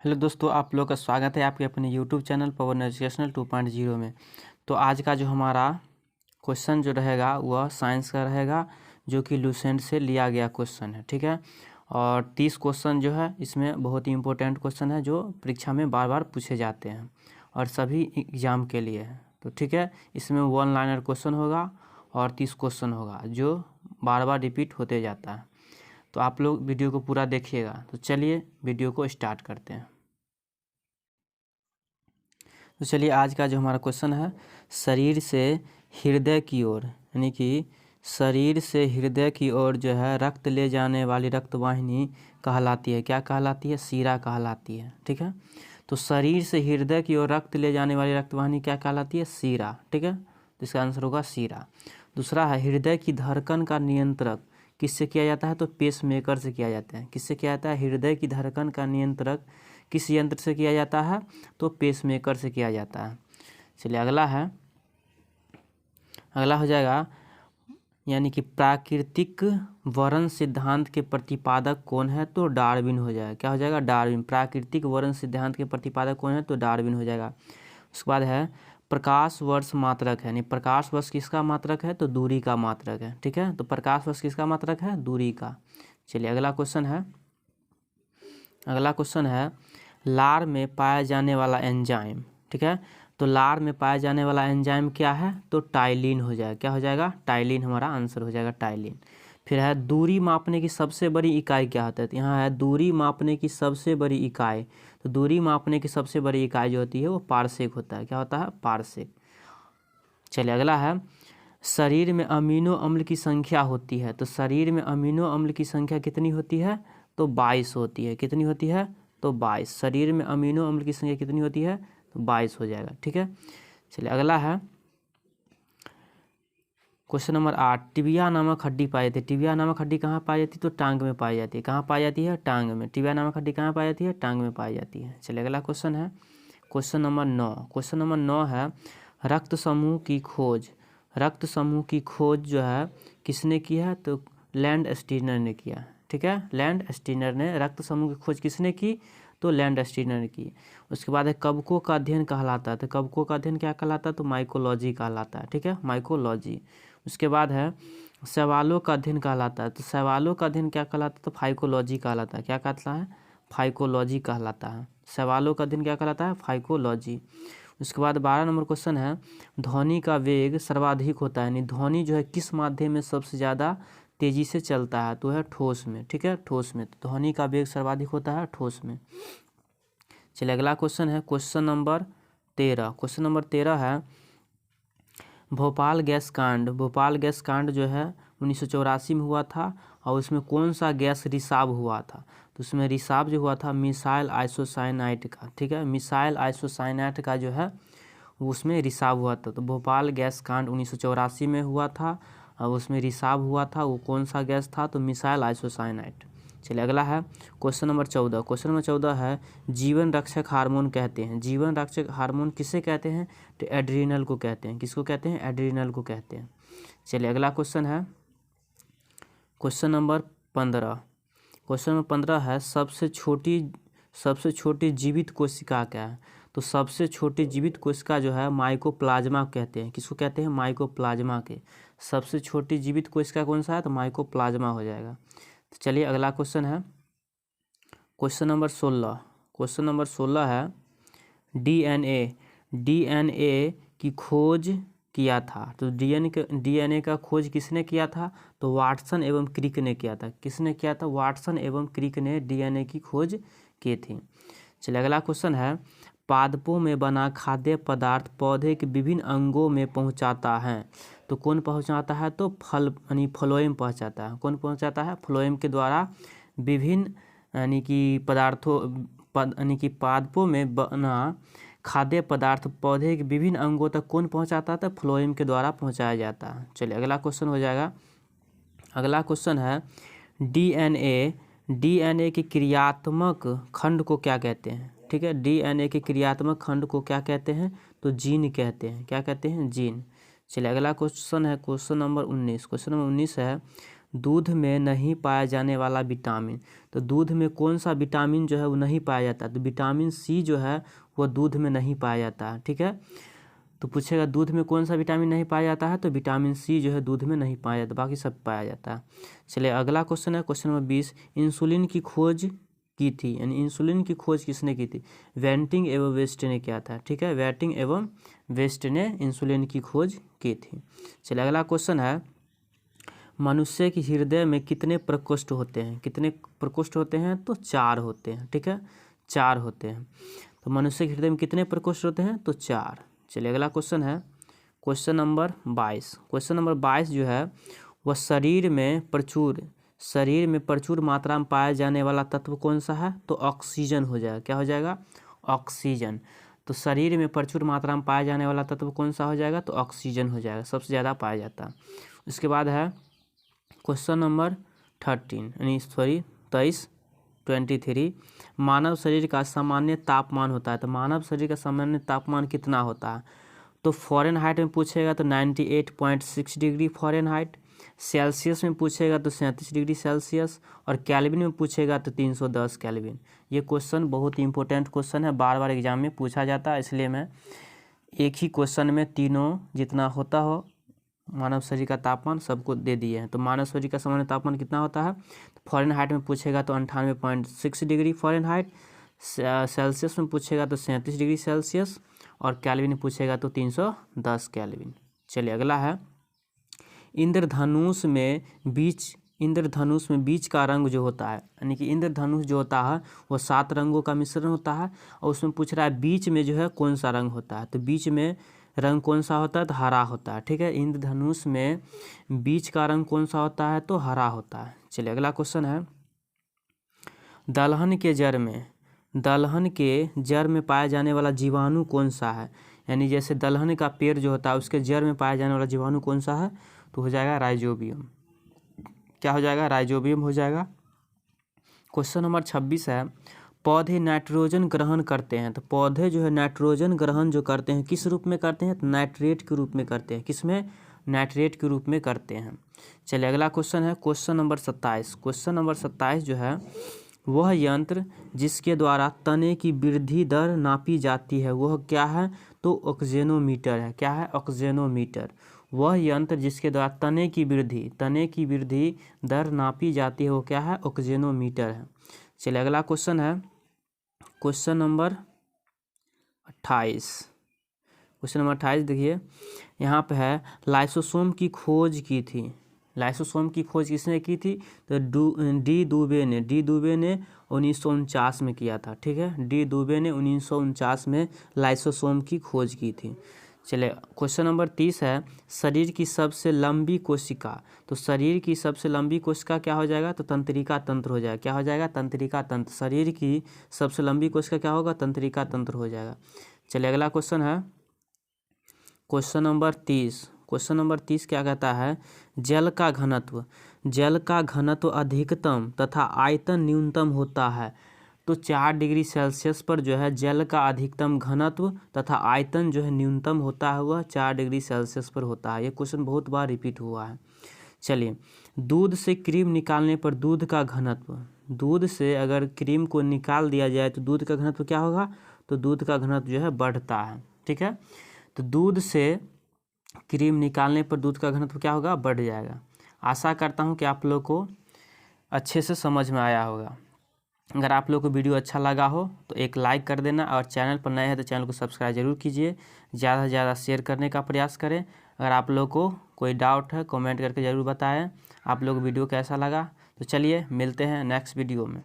Hello दोस्तों, आप लोग का स्वागत है आपके अपने यूट्यूब चैनल पवन एजुकेशनल 2.0 में। तो आज का जो हमारा क्वेश्चन जो रहेगा वह साइंस का रहेगा, जो कि लूसेंट से लिया गया क्वेश्चन है। ठीक है, और 30 क्वेश्चन जो है इसमें बहुत ही इंपॉर्टेंट क्वेश्चन है जो परीक्षा में बार बार पूछे जाते हैं और सभी एग्ज़ाम के लिए है। तो ठीक है, इसमें 1 लाइनर क्वेश्चन होगा और 30 क्वेश्चन होगा जो बार बार रिपीट होते जाता है। तो आप लोग वीडियो को पूरा देखिएगा। तो चलिए वीडियो को स्टार्ट करते हैं। तो चलिए आज का जो हमारा क्वेश्चन है, शरीर से हृदय की ओर, यानी कि शरीर से हृदय की ओर जो है रक्त ले जाने वाली रक्तवाहिनी कहलाती है। क्या कहलाती है? शिरा कहलाती है। ठीक है, तो शरीर से हृदय की ओर रक्त ले जाने वाली रक्तवाहिनी क्या कहलाती है? शिरा। ठीक है, तो इसका आंसर होगा शिरा। दूसरा है, हृदय की धड़कन का नियंत्रक किससे किया जाता है? तो पेस मेकर से किया जाता है। किससे किया जाता है? हृदय की धड़कन का नियंत्रक किस यंत्र से किया जाता है? तो पेस मेकर से किया जाता है। चलिए अगला है, अगला हो जाएगा, यानी कि प्राकृतिक वर्ण सिद्धांत के प्रतिपादक कौन है? तो डार्विन हो जाएगा। क्या हो जाएगा? डार्विन। प्राकृतिक वर्ण सिद्धांत के प्रतिपादक कौन है? तो डार्विन हो जाएगा। उसके बाद है प्रकाश वर्ष मात्रक है, यानी प्रकाश वर्ष किसका मात्रक है? तो दूरी का मात्रक है। ठीक है, तो प्रकाश वर्ष किसका मात्रक है? दूरी का। चलिए अगला क्वेश्चन है, अगला क्वेश्चन है लार में पाया जाने वाला एंजाइम। ठीक है, तो लार में पाया जाने वाला एंजाइम क्या है? तो टाइलिन हो जाएगा। क्या हो जाएगा? टाइलिन हमारा आंसर हो जाएगा, टाइलिन। फिर है दूरी मापने की सबसे बड़ी इकाई क्या होता है? तो यहाँ है दूरी मापने की सबसे बड़ी इकाई। तो दूरी मापने की सबसे बड़ी इकाई जो होती है वो पारसेक होता है। क्या होता है? पारसेक। चलिए अगला है, शरीर में अमीनो अम्ल की संख्या होती है। तो शरीर में अमीनो अम्ल की संख्या कितनी होती है? तो 22 होती है। कितनी होती है? तो 22। शरीर में अमीनो अम्ल की संख्या कितनी होती है? तो 22 हो जाएगा। ठीक है, चलिए अगला है क्वेश्चन नंबर 8, टिबिया नामक हड्डी पाई जाती है। टिबिया नामक हड्डी कहाँ पाई जाती है? तो टांग में पाई जाती है। कहाँ पाई जाती है? टांग में। टिबिया नामक हड्डी कहाँ पाई जाती है? टांग में पाई जाती है। चलिए अगला क्वेश्चन है क्वेश्चन नंबर 9। क्वेश्चन नंबर 9 है रक्त समूह की खोज। रक्त समूह की खोज जो है किसने की है? तो लैंड स्टीनर ने किया। ठीक है, लैंड स्टीनर ने रक्त समूह की खोज किसने की? तो लैंड स्टीनर ने की। उसके बाद है कवकों का अध्ययन कहलाता है। तो कवकों का अध्ययन क्या कहलाता है? तो माइकोलॉजी कहलाता है। ठीक है, माइकोलॉजी। उसके बाद है सवालों का अध्ययन कहलाता है। तो सवालों का अध्ययन क्या कहलाता है? तो फाइकोलॉजी कहलाता है। क्या कहलाता है? फाइकोलॉजी कहलाता है। सवालों का अध्ययन क्या कहलाता है? फाइकोलॉजी। उसके बाद 12 नंबर क्वेश्चन है, ध्वनि का वेग सर्वाधिक होता है, यानी ध्वनि जो है किस माध्यम में सबसे ज़्यादा तेजी से चलता है? तो है ठोस में। ठीक है, ठोस में। तो ध्वनि का वेग सर्वाधिक होता है ठोस में। चलिए अगला क्वेश्चन है क्वेश्चन नंबर 13। क्वेश्चन नंबर 13 है भोपाल गैस कांड। भोपाल गैस कांड जो है 1984 में हुआ था और उसमें कौन सा गैस रिसाव हुआ था? तो उसमें रिसाव जो हुआ था मिसाइल आइसोसाइनाइट का। ठीक है, मिसाइल आइसोसाइनाइट का जो है उसमें रिसाव हुआ था। तो भोपाल गैस कांड 1984 में हुआ था और उसमें रिसाव हुआ था। वो कौन सा गैस था? तो मिसाइल आइसोसाइनाइट। चलिए अगला है क्वेश्चन नंबर 14। क्वेश्चन नंबर 14 है जीवन रक्षक हार्मोन कहते हैं। जीवन रक्षक हार्मोन किसे कहते हैं? तो एड्रीनल को कहते हैं। किसको कहते हैं? एड्रीनल को कहते हैं। चलिए अगला क्वेश्चन है क्वेश्चन नंबर 15। क्वेश्चन नंबर 15 है सबसे छोटी जीवित कोशिका क्या है? तो सबसे छोटी जीवित कोशिका जो है माइकोप्लाज्मा कहते हैं। किसको कहते हैं? माइकोप्लाज्मा के। सबसे छोटी जीवित कोशिका कौन सा है? तो माइकोप्लाज्मा हो जाएगा। तो चलिए अगला क्वेश्चन है क्वेश्चन नंबर 16। क्वेश्चन नंबर 16 है डीएनए। डीएनए की खोज किया था। तो डीएनए का खोज किसने किया था? तो वाटसन एवं क्रिक ने किया था। किसने किया था? वाटसन एवं क्रिक ने डीएनए की खोज की थी। चलिए अगला क्वेश्चन है पादपों में बना खाद्य पदार्थ पौधे के विभिन्न अंगों में पहुंचाता है। तो कौन पहुंचाता है? तो फल यानी फ्लोएम पहुंचाता है। कौन पहुंचाता है? फ्लोएम के द्वारा विभिन्न यानी कि यानी कि पादपों में बना खाद्य पदार्थ पौधे के विभिन्न अंगों तक कौन पहुंचाता था? फ्लोएम के द्वारा पहुंचाया जाता है। चलिए अगला क्वेश्चन हो जाएगा, अगला क्वेश्चन है डीएनए। डीएनए के क्रियात्मक खंड को क्या कहते हैं? ठीक है, डीएनए के क्रियात्मक खंड को क्या कहते हैं? तो जीन कहते हैं। क्या कहते हैं? जीन। चलिए अगला क्वेश्चन है क्वेश्चन नंबर 19। क्वेश्चन नंबर 19 है दूध में नहीं पाया जाने वाला विटामिन, तो दूध में कौन सा विटामिन जो है वो नहीं पाया जाता, तो विटामिन सी जो है वो दूध में नहीं पाया जाता है। ठीक है, तो पूछेगा दूध में कौन सा विटामिन नहीं पाया जाता है, तो विटामिन सी जो है दूध में नहीं पाया जाता, बाकी सब पाया जाता है। चलिए अगला क्वेश्चन है क्वेश्चन नंबर 20, इंसुलिन की खोज की थी, यानी इंसुलिन की खोज किसने की थी, वेंटिंग एवं वेस्ट ने किया था। ठीक है, वेंटिंग एवं वेस्ट ने इंसुलिन की खोज की थी। चलिए अगला क्वेश्चन है, मनुष्य के हृदय में कितने प्रकोष्ठ होते हैं, कितने प्रकोष्ठ होते हैं, तो 4 होते हैं। ठीक है, 4 होते हैं। तो मनुष्य के हृदय में कितने प्रकोष्ठ होते हैं, तो 4। चलिए अगला क्वेश्चन है क्वेश्चन नंबर 22। क्वेश्चन नंबर 22 जो है वह शरीर में प्रचुर मात्रा में पाया जाने वाला तत्व कौन सा है, तो ऑक्सीजन हो जाएगा। क्या हो जाएगा, ऑक्सीजन। तो शरीर में प्रचुर मात्रा में पाया जाने वाला तत्व कौन सा हो जाएगा, तो ऑक्सीजन हो जाएगा, सबसे ज़्यादा पाया जाता है। उसके बाद है क्वेश्चन नंबर 23, मानव शरीर का सामान्य तापमान होता है, तो मानव शरीर का सामान्य तापमान कितना होता है, तो फ़ारेनहाइट में पूछेगा तो 98.6 डिग्री फ़ारेनहाइट, सेल्सियस में पूछेगा तो 37 डिग्री सेल्सियस, और केल्विन में पूछेगा तो 310 केल्विन। ये क्वेश्चन बहुत इंपॉर्टेंट क्वेश्चन है, बार बार एग्जाम में पूछा जाता है, इसलिए मैं एक ही क्वेश्चन में तीनों जितना होता हो मानव शरीर का तापमान सबको दे दिए हैं। तो मानव शरीर का सामान्य तापमान कितना होता है, तो फ़ारेनहाइट में पूछेगा तो 98.6 डिग्री फ़ारेनहाइट, सेल्सियस में पूछेगा तो 37 डिग्री सेल्सियस, और केल्विन में पूछेगा तो 310 केल्विन। चलिए अगला है, इंद्रधनुष में बीच का रंग जो होता है, यानी कि इंद्रधनुष जो होता है वो 7 रंगों का मिश्रण होता है, और उसमें पूछ रहा है बीच में जो है कौन सा रंग होता है, तो बीच में रंग कौन सा होता है, तो हरा होता है। ठीक है, इंद्रधनुष में बीच का रंग कौन सा होता है, तो हरा होता है। चलिए अगला क्वेश्चन है, दलहन के जड़ में पाया जाने वाला जीवाणु कौन सा है, यानी जैसे दलहन का पेड़ जो होता है उसके जड़ में पाया जाने वाला जीवाणु कौन सा है, तो हो जाएगा राइजोबियम। क्या हो जाएगा, राइजोबियम हो जाएगा। क्वेश्चन नंबर 26 है, पौधे नाइट्रोजन ग्रहण करते हैं, तो पौधे जो है नाइट्रोजन ग्रहण जो करते हैं किस रूप में करते हैं, तो नाइट्रेट के रूप में करते हैं। किसमें, नाइट्रेट के रूप में करते हैं। चलिए अगला क्वेश्चन है क्वेश्चन नंबर 27। क्वेश्चन नंबर 27 जो है वह यंत्र जिसके द्वारा तने की वृद्धि दर नापी जाती है वह क्या है, तो ऑक्जेनोमीटर है। क्या है, ऑक्जेनोमीटर। वह यंत्र जिसके द्वारा तने की वृद्धि दर नापी जाती है वो क्या है, ऑक्जेनोमीटर है। चलिए अगला क्वेश्चन है क्वेश्चन नंबर 28। क्वेश्चन नंबर 28 देखिए, यहाँ पे है लाइसोसोम की खोज की थी। लाइसोसोम की खोज किसने की थी, तो डी दुबे ने 1949 में किया था। ठीक है, डी दुबे ने 1949 में लाइसोसोम की खोज की थी। चलिए क्वेश्चन नंबर 30 है, शरीर की सबसे लंबी कोशिका, तो शरीर की सबसे लंबी कोशिका क्या हो जाएगा, तो तंत्रिका तंत्र हो जाएगा। क्या हो जाएगा, तंत्रिका तंत्र। शरीर की सबसे लंबी कोशिका क्या होगा, तंत्रिका तंत्र हो जाएगा। चलिए अगला क्वेश्चन है क्वेश्चन नंबर 30। क्वेश्चन नंबर 30 क्या कहता है, जल का घनत्व अधिकतम तथा आयतन न्यूनतम होता है, तो 4 डिग्री सेल्सियस पर जो है जल का अधिकतम घनत्व तथा आयतन जो है न्यूनतम होता है वह 4 डिग्री सेल्सियस पर होता है। ये क्वेश्चन बहुत बार रिपीट हुआ है। चलिए, दूध से क्रीम निकालने पर दूध का घनत्व, दूध से अगर क्रीम को निकाल दिया जाए तो दूध का घनत्व क्या होगा, तो दूध का घनत्व जो है बढ़ता है। ठीक है, तो दूध से क्रीम निकालने पर दूध का घनत्व क्या होगा, बढ़ जाएगा। आशा करता हूँ कि आप लोग को अच्छे से समझ में आया होगा। अगर आप लोग को वीडियो अच्छा लगा हो तो एक लाइक कर देना, और चैनल पर नए हैं तो चैनल को सब्सक्राइब जरूर कीजिए। ज़्यादा से ज़्यादा शेयर करने का प्रयास करें। अगर आप लोग को कोई डाउट है कमेंट करके ज़रूर बताएं आप लोग वीडियो कैसा लगा। तो चलिए मिलते हैं नेक्स्ट वीडियो में।